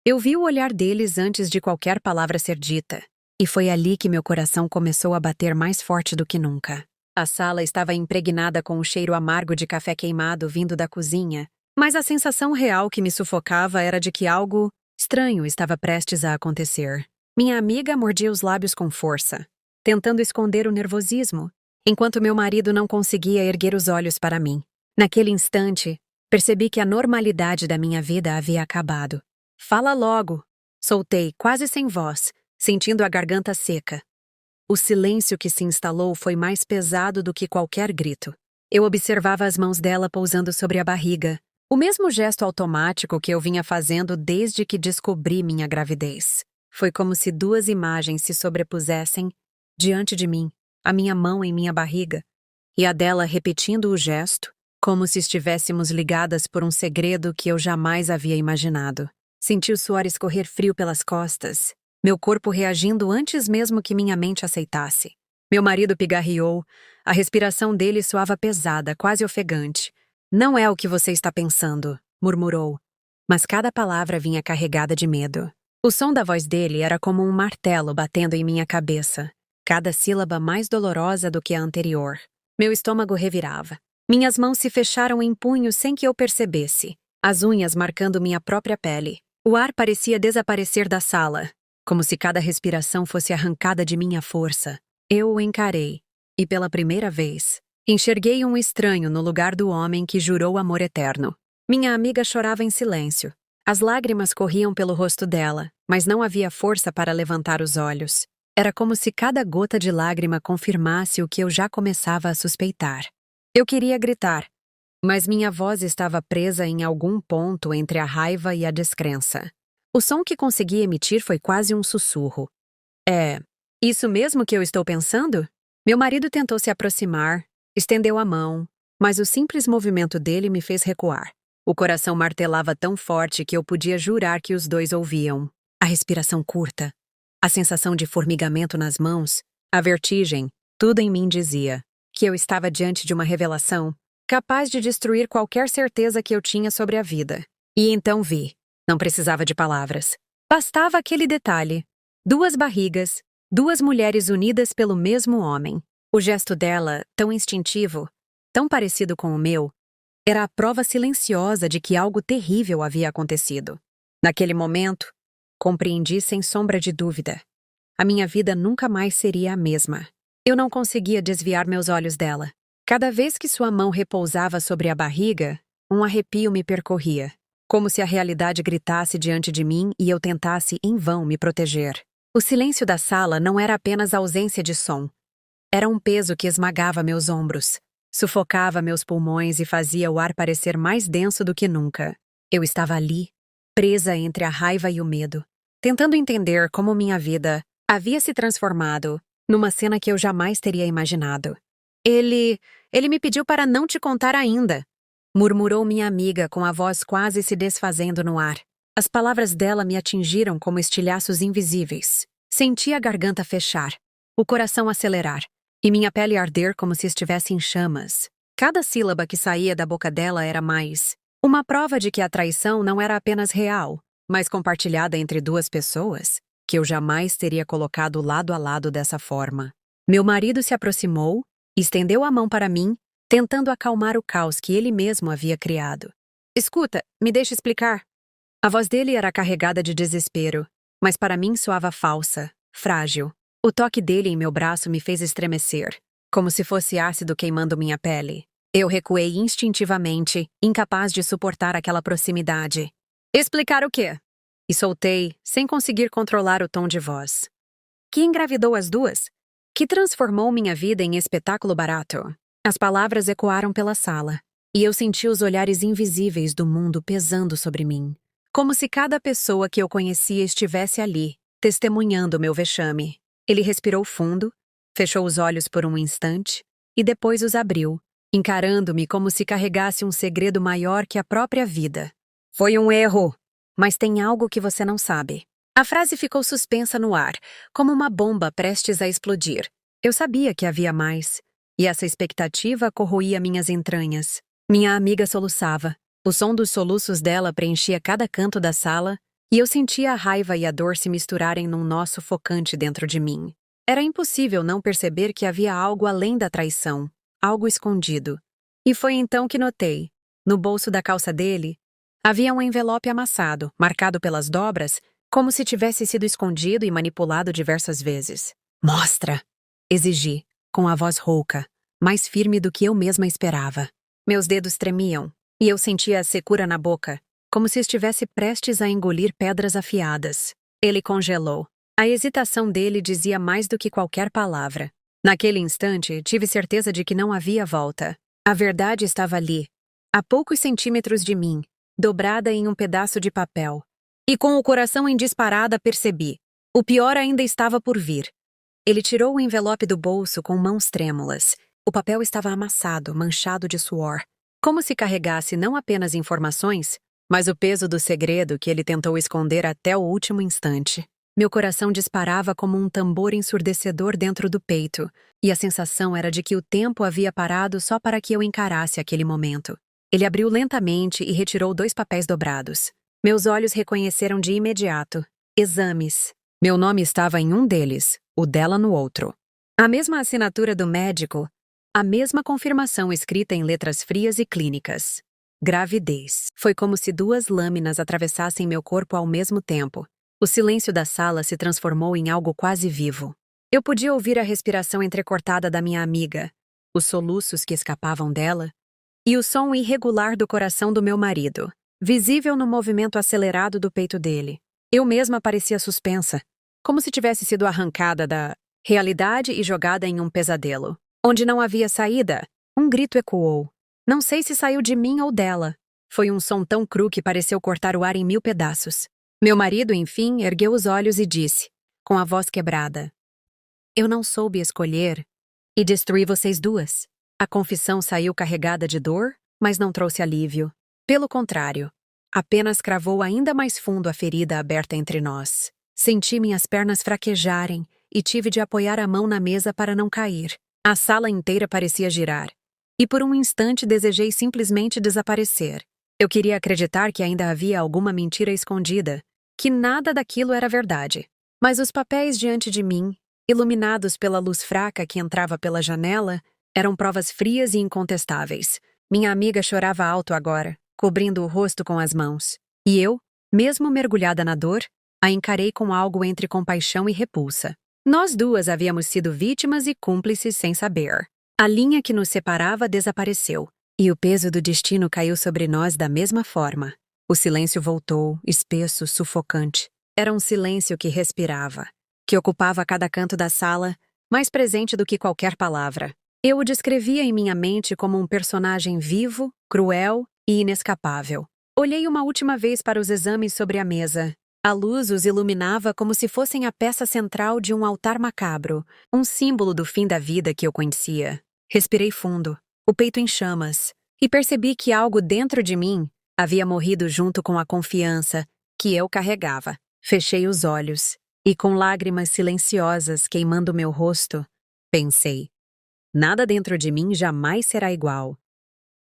Eu vi o olhar deles antes de qualquer palavra ser dita, e foi ali que meu coração começou a bater mais forte do que nunca. A sala estava impregnada com o cheiro amargo de café queimado vindo da cozinha, mas a sensação real que me sufocava era de que algo estranho estava prestes a acontecer. Minha amiga mordia os lábios com força, tentando esconder o nervosismo, enquanto meu marido não conseguia erguer os olhos para mim. Naquele instante, percebi que a normalidade da minha vida havia acabado. "Fala logo!" Soltei, quase sem voz, sentindo a garganta seca. O silêncio que se instalou foi mais pesado do que qualquer grito. Eu observava as mãos dela pousando sobre a barriga, o mesmo gesto automático que eu vinha fazendo desde que descobri minha gravidez. Foi como se duas imagens se sobrepusessem diante de mim, a minha mão em minha barriga, e a dela repetindo o gesto, como se estivéssemos ligadas por um segredo que eu jamais havia imaginado. Senti o suor escorrer frio pelas costas, meu corpo reagindo antes mesmo que minha mente aceitasse. Meu marido pigarreou, a respiração dele soava pesada, quase ofegante. "Não é o que você está pensando", murmurou, mas cada palavra vinha carregada de medo. O som da voz dele era como um martelo batendo em minha cabeça, cada sílaba mais dolorosa do que a anterior. Meu estômago revirava. Minhas mãos se fecharam em punhos sem que eu percebesse, as unhas marcando minha própria pele. O ar parecia desaparecer da sala, como se cada respiração fosse arrancada de minha força. Eu o encarei, e pela primeira vez, enxerguei um estranho no lugar do homem que jurou amor eterno. Minha amiga chorava em silêncio. As lágrimas corriam pelo rosto dela, mas não havia força para levantar os olhos. Era como se cada gota de lágrima confirmasse o que eu já começava a suspeitar. Eu queria gritar, mas minha voz estava presa em algum ponto entre a raiva e a descrença. O som que consegui emitir foi quase um sussurro. "É isso mesmo que eu estou pensando?" Meu marido tentou se aproximar, estendeu a mão, mas o simples movimento dele me fez recuar. O coração martelava tão forte que eu podia jurar que os dois ouviam. A respiração curta, a sensação de formigamento nas mãos, a vertigem, tudo em mim dizia que eu estava diante de uma revelação capaz de destruir qualquer certeza que eu tinha sobre a vida. E então vi. Não precisava de palavras. Bastava aquele detalhe. Duas barrigas, duas mulheres unidas pelo mesmo homem. O gesto dela, tão instintivo, tão parecido com o meu, era a prova silenciosa de que algo terrível havia acontecido. Naquele momento, compreendi sem sombra de dúvida. A minha vida nunca mais seria a mesma. Eu não conseguia desviar meus olhos dela. Cada vez que sua mão repousava sobre a barriga, um arrepio me percorria, como se a realidade gritasse diante de mim e eu tentasse em vão me proteger. O silêncio da sala não era apenas ausência de som. Era um peso que esmagava meus ombros, sufocava meus pulmões e fazia o ar parecer mais denso do que nunca. Eu estava ali, presa entre a raiva e o medo, tentando entender como minha vida havia se transformado numa cena que eu jamais teria imaginado. Ele me pediu para não te contar ainda", murmurou minha amiga com a voz quase se desfazendo no ar. As palavras dela me atingiram como estilhaços invisíveis. Senti a garganta fechar, o coração acelerar, e minha pele arder como se estivesse em chamas. Cada sílaba que saía da boca dela era mais uma prova de que a traição não era apenas real, mas compartilhada entre duas pessoas, que eu jamais teria colocado lado a lado dessa forma. Meu marido se aproximou, estendeu a mão para mim, tentando acalmar o caos que ele mesmo havia criado. "Escuta, me deixa explicar." A voz dele era carregada de desespero, mas para mim soava falsa, frágil. O toque dele em meu braço me fez estremecer, como se fosse ácido queimando minha pele. Eu recuei instintivamente, incapaz de suportar aquela proximidade. "Explicar o quê?" E soltei, sem conseguir controlar o tom de voz. "Que engravidou as duas? Que transformou minha vida em espetáculo barato." As palavras ecoaram pela sala, e eu senti os olhares invisíveis do mundo pesando sobre mim, como se cada pessoa que eu conhecia estivesse ali, testemunhando meu vexame. Ele respirou fundo, fechou os olhos por um instante, e depois os abriu, encarando-me como se carregasse um segredo maior que a própria vida. "Foi um erro, mas tem algo que você não sabe." A frase ficou suspensa no ar, como uma bomba prestes a explodir. Eu sabia que havia mais, e essa expectativa corroía minhas entranhas. Minha amiga soluçava. O som dos soluços dela preenchia cada canto da sala, E eu sentia a raiva e a dor se misturarem num nó sufocante dentro de mim. Era impossível não perceber que havia algo além da traição, algo escondido. E foi então que notei, no bolso da calça dele, havia um envelope amassado, marcado pelas dobras, como se tivesse sido escondido e manipulado diversas vezes. "Mostra!" exigi, com a voz rouca, mais firme do que eu mesma esperava. Meus dedos tremiam, e eu sentia a secura na boca, como se estivesse prestes a engolir pedras afiadas. Ele congelou. A hesitação dele dizia mais do que qualquer palavra. Naquele instante, tive certeza de que não havia volta. A verdade estava ali, a poucos centímetros de mim, dobrada em um pedaço de papel. E com o coração em disparada percebi. O pior ainda estava por vir. Ele tirou o envelope do bolso com mãos trêmulas. O papel estava amassado, manchado de suor. Como se carregasse não apenas informações, mas o peso do segredo que ele tentou esconder até o último instante. Meu coração disparava como um tambor ensurdecedor dentro do peito, e a sensação era de que o tempo havia parado só para que eu encarasse aquele momento. Ele abriu lentamente e retirou 2 papéis dobrados. Meus olhos reconheceram de imediato. Exames. Meu nome estava em um deles, o dela no outro. A mesma assinatura do médico, a mesma confirmação escrita em letras frias e clínicas. Gravidez. Foi como se 2 lâminas atravessassem meu corpo ao mesmo tempo. O silêncio da sala se transformou em algo quase vivo. Eu podia ouvir a respiração entrecortada da minha amiga, os soluços que escapavam dela, e o som irregular do coração do meu marido, visível no movimento acelerado do peito dele. Eu mesma parecia suspensa, como se tivesse sido arrancada da realidade e jogada em um pesadelo. Onde não havia saída, um grito ecoou. Não sei se saiu de mim ou dela. Foi um som tão cru que pareceu cortar o ar em 1000 pedaços. Meu marido, enfim, ergueu os olhos e disse, com a voz quebrada: "Eu não soube escolher e destruí vocês 2. A confissão saiu carregada de dor, mas não trouxe alívio. Pelo contrário, apenas cravou ainda mais fundo a ferida aberta entre nós. Senti minhas pernas fraquejarem e tive de apoiar a mão na mesa para não cair. A sala inteira parecia girar. E por um instante desejei simplesmente desaparecer. Eu queria acreditar que ainda havia alguma mentira escondida, que nada daquilo era verdade. Mas os papéis diante de mim, iluminados pela luz fraca que entrava pela janela, eram provas frias e incontestáveis. Minha amiga chorava alto agora, cobrindo o rosto com as mãos. E eu, mesmo mergulhada na dor, a encarei com algo entre compaixão e repulsa. Nós 2 havíamos sido vítimas e cúmplices sem saber. A linha que nos separava desapareceu, e o peso do destino caiu sobre nós da mesma forma. O silêncio voltou, espesso, sufocante. Era um silêncio que respirava, que ocupava cada canto da sala, mais presente do que qualquer palavra. Eu o descrevia em minha mente como um personagem vivo, cruel e inescapável. Olhei uma última vez para os exames sobre a mesa. A luz os iluminava como se fossem a peça central de um altar macabro, um símbolo do fim da vida que eu conhecia. Respirei fundo, o peito em chamas, e percebi que algo dentro de mim havia morrido junto com a confiança que eu carregava. Fechei os olhos, e com lágrimas silenciosas queimando meu rosto, pensei: nada dentro de mim jamais será igual.